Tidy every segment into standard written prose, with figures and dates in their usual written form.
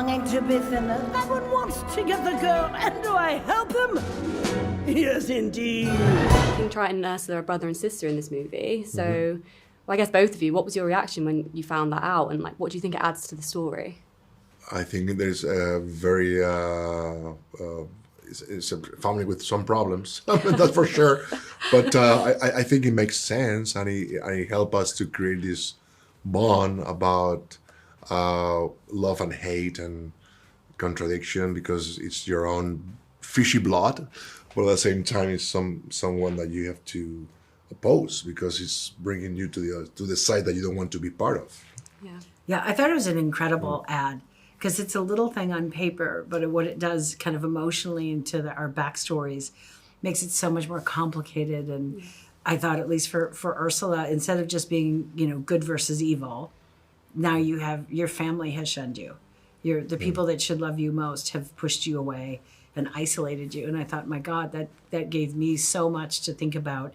longing to be thinner. That one wants to get the girl, and do I help him? Yes, indeed. King Triton and Ursula are brother and sister in this movie, so well, I guess both of you, what was your reaction when you found that out, and like, what do you think it adds to the story? I think there's a very it's a family with some problems, that's for sure. But I think it makes sense, and he helped us to create this bond about love and hate and contradiction, because it's your own fishy blood, but at the same time it's someone that you have to oppose because it's bringing you to the side that you don't want to be part of. Yeah, I thought it was an incredible ad, because it's a little thing on paper, but what it does kind of emotionally into our backstories makes it so much more complicated. And I thought, at least for Ursula, instead of just being, good versus evil, now you have, your family has shunned you. The people that should love you most have pushed you away and isolated you. And I thought, my God, that gave me so much to think about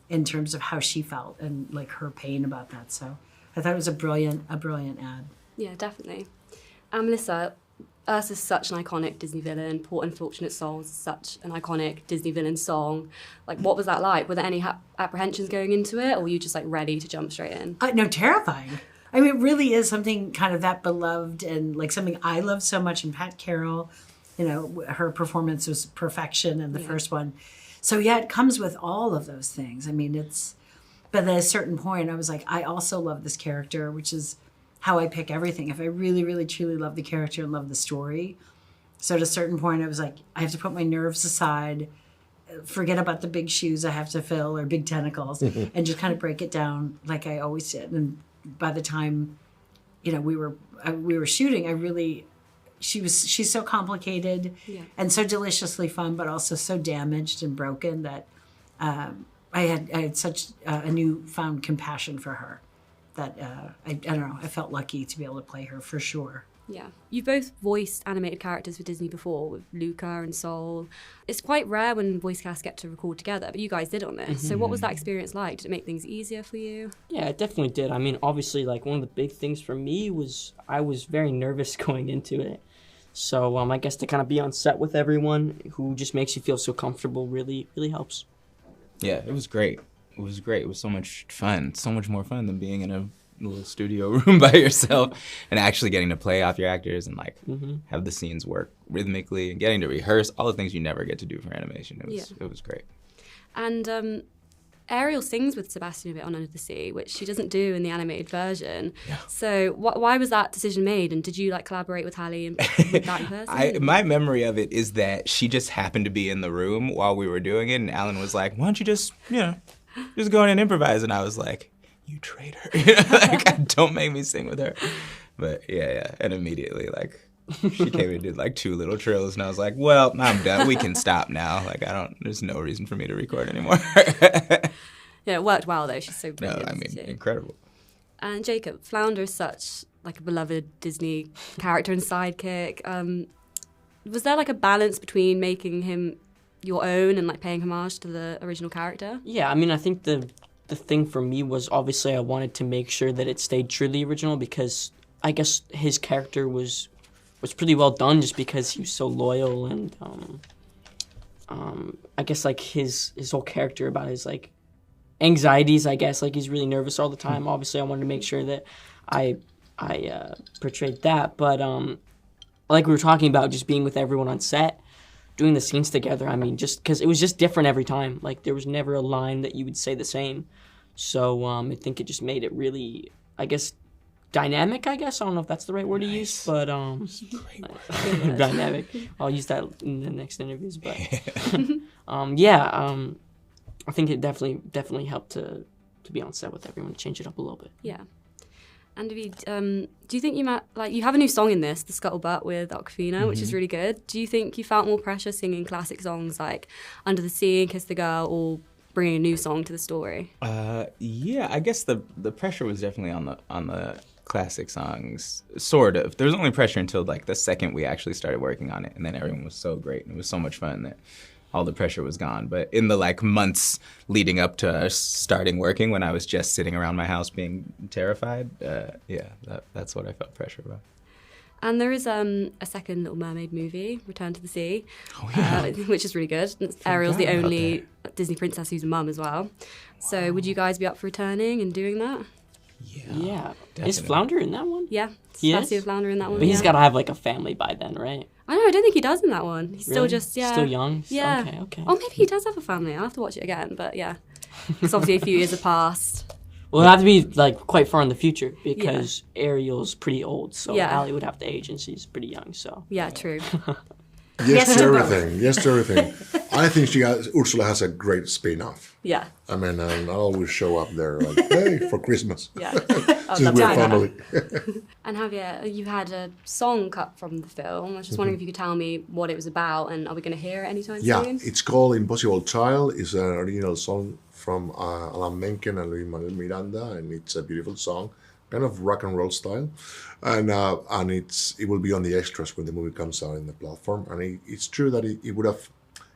in terms of how she felt and like her pain about that. So I thought it was a brilliant ad. Yeah, definitely. Melissa, Ursula's such an iconic Disney villain. Poor Unfortunate Souls is such an iconic Disney villain song. Like, what was that like? Were there any apprehensions going into it, or were you just like ready to jump straight in? No, terrifying. I mean, it really is something kind of that beloved, and like something I love so much. And Pat Carroll, her performance was perfection in the first one. So yeah, it comes with all of those things. I mean, but at a certain point I was like, I also love this character, which is how I pick everything. If I really, really, truly love the character and love the story. So at a certain point I was like, I have to put my nerves aside, forget about the big shoes I have to fill or big tentacles, and just kind of break it down like I always did. And by the time, we were shooting, she's so complicated and so deliciously fun, but also so damaged and broken that I had such a newfound compassion for her that I don't know, I felt lucky to be able to play her for sure. Yeah. You've both voiced animated characters for Disney before, with Luca and Soul. It's quite rare when voice casts get to record together, but you guys did on this. So what was that experience like? Did it make things easier for you? Yeah, it definitely did. I mean, obviously, like, one of the big things for me was I was very nervous going into it. So I guess to kind of be on set with everyone who just makes you feel so comfortable really, really helps. Yeah, it was great. It was great. It was so much fun. So much more fun than being in a little studio room by yourself and actually getting to play off your actors and like have the scenes work rhythmically and getting to rehearse all the things you never get to do for animation. It was great. And Ariel sings with Sebastian a bit on Under the Sea, which she doesn't do in the animated version. Yeah. So why was that decision made? And did you like collaborate with Hallie and with that in person? My memory of it is that she just happened to be in the room while we were doing it, and Alan was like, "Why don't you just go in and improvise?" And I was like, "You traitor! Like, don't make me sing with her." But yeah, and immediately like she came and did like 2 little trills, and I was like, "Well, I'm done. We can stop now. Like, there's no reason for me to record anymore." Yeah, it worked well though. She's so brilliant. No, I mean, incredible. And Jacob, Flounder is such like a beloved Disney character and sidekick. Was there like a balance between making him your own and like paying homage to the original character? Yeah, I mean, I think the thing for me was obviously I wanted to make sure that it stayed true to the original, because I guess his character was pretty well done just because he was so loyal, and I guess like his whole character about his like anxieties, I guess, like he's really nervous all the time. Obviously I wanted to make sure that I portrayed that, but like we were talking about, just being with everyone on set, doing the scenes together, I mean, just because it was just different every time. Like, there was never a line that you would say the same. So I think it just made it really, I guess, dynamic, I guess. I don't know if that's the right word to use, but dynamic. I'll use that in the next interviews. But I think it definitely helped to be on set with everyone, to change it up a little bit. Yeah. And David, do you think you have a new song in this, The Scuttlebutt with Aquafina, which is really good. Do you think you felt more pressure singing classic songs like Under the Sea and Kiss the Girl, or bringing a new song to the story? Yeah, I guess the pressure was definitely on the classic songs, sort of. There was only pressure until like the second we actually started working on it, and then everyone was so great and it was so much fun that all the pressure was gone. But in the like months leading up to us starting working, when I was just sitting around my house being terrified, that's what I felt pressure about. And there is a second Little Mermaid movie, Return to the Sea, which is really good. Ariel's the only Disney princess who's a mum as well. So would you guys be up for returning and doing that? Yeah. definitely. Is Flounder in that one? Yeah, He Sebastian is? Flounder in that one. But he's yeah. got to have like a family by then, right? I know, I don't think he does in that one. He's still Really? just, Still young? Yeah. Okay. Or maybe he does have a family. I'll have to watch it again, but yeah. Because obviously a few years have passed. Well, it'll have to be like quite far in the future because Ariel's pretty old, so Yeah. Allie would have to age, and she's pretty young. So Yeah, true. Yes, Yes to to both. everything. Yes to everything. I think Ursula has a great spin-off. Yeah. I mean, and I always show up there like, hey, for Christmas. Yeah. Since we're family. And Javier, you had a song cut from the film. I was just wondering if you could tell me what it was about, and are we going to hear it anytime Yeah, soon? it's called Impossible Child. It's an original song from Alan Menken and Luis-Manuel Miranda, and it's a beautiful song, kind of rock and roll style. And it will be on the extras when the movie comes out in the platform. And it's true that it would have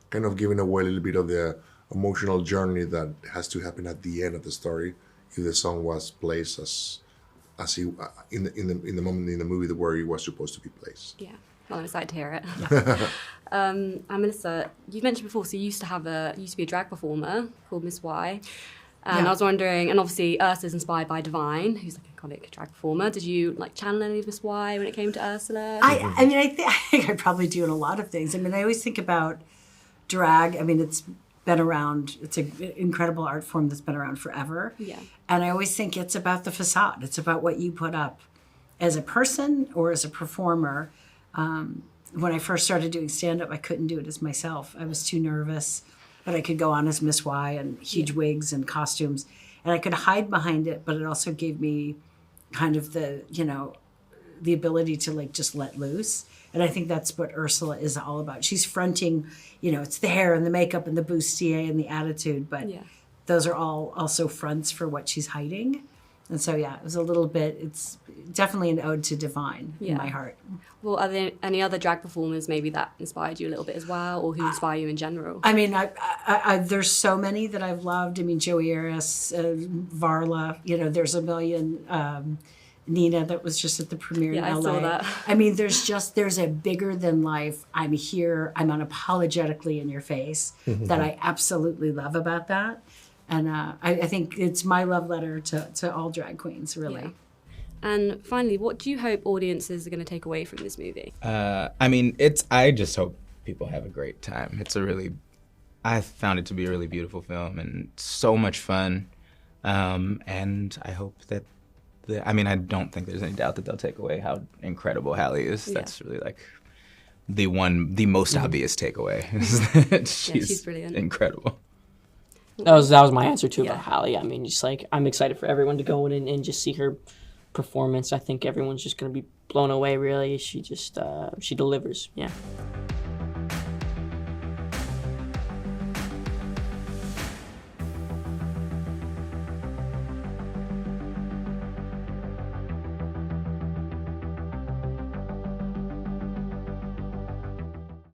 kind of given away a little bit of the emotional journey that has to happen at the end of the story if the song was placed as he in the moment in the movie where it was supposed to be placed. Yeah. Well, I'm excited to hear it. And Melissa, you mentioned before, so you used to be a drag performer called Miss Y. And Yeah. I was wondering, and obviously Ursula's inspired by Divine, who's like an iconic drag performer. Did you like channel any of Miss Y when it came to Ursula? I mean, I think I probably do in a lot of things. I mean, I always think about drag. I mean, it's been around. It's an incredible art form that's been around forever. Yeah. And I always think it's about the facade. It's about what you put up as a person or as a performer. When I first started doing stand-up, I couldn't do it as myself. I was too nervous. But I could go on as Miss Y and huge wigs and costumes. And I could hide behind it, but it also gave me kind of the ability to like just let loose. And I think that's what Ursula is all about. She's fronting, it's the hair and the makeup and the bustier and the attitude, but Yeah. those are all also fronts for what she's hiding. And so, yeah, it was a little bit, it's definitely an ode to Divine in Yeah. my heart. Well, are there any other drag performers maybe that inspired you a little bit as well, or who inspire you in general? I mean, I there's so many that I've loved. I mean, Joey Aris, Varla, there's a million. Nina, that was just at the premiere Yeah, in I LA. saw that. I mean, there's a bigger than life. I'm here. I'm unapologetically in your face that I absolutely love about that. And I think it's my love letter to all drag queens, really. Yeah. And finally, what do you hope audiences are going to take away from this movie? I mean, I just hope people have a great time. I found it to be a really beautiful film and so much fun. And I hope that, I don't think there's any doubt that they'll take away how incredible Hallie is. Yeah. That's really like the most obvious takeaway. Is that she's brilliant. incredible. that was my answer too Yeah. about Hallie. I mean, just like I'm excited for everyone to go in and just see her performance. I think everyone's just gonna be blown away. Really, she just she delivers. Yeah.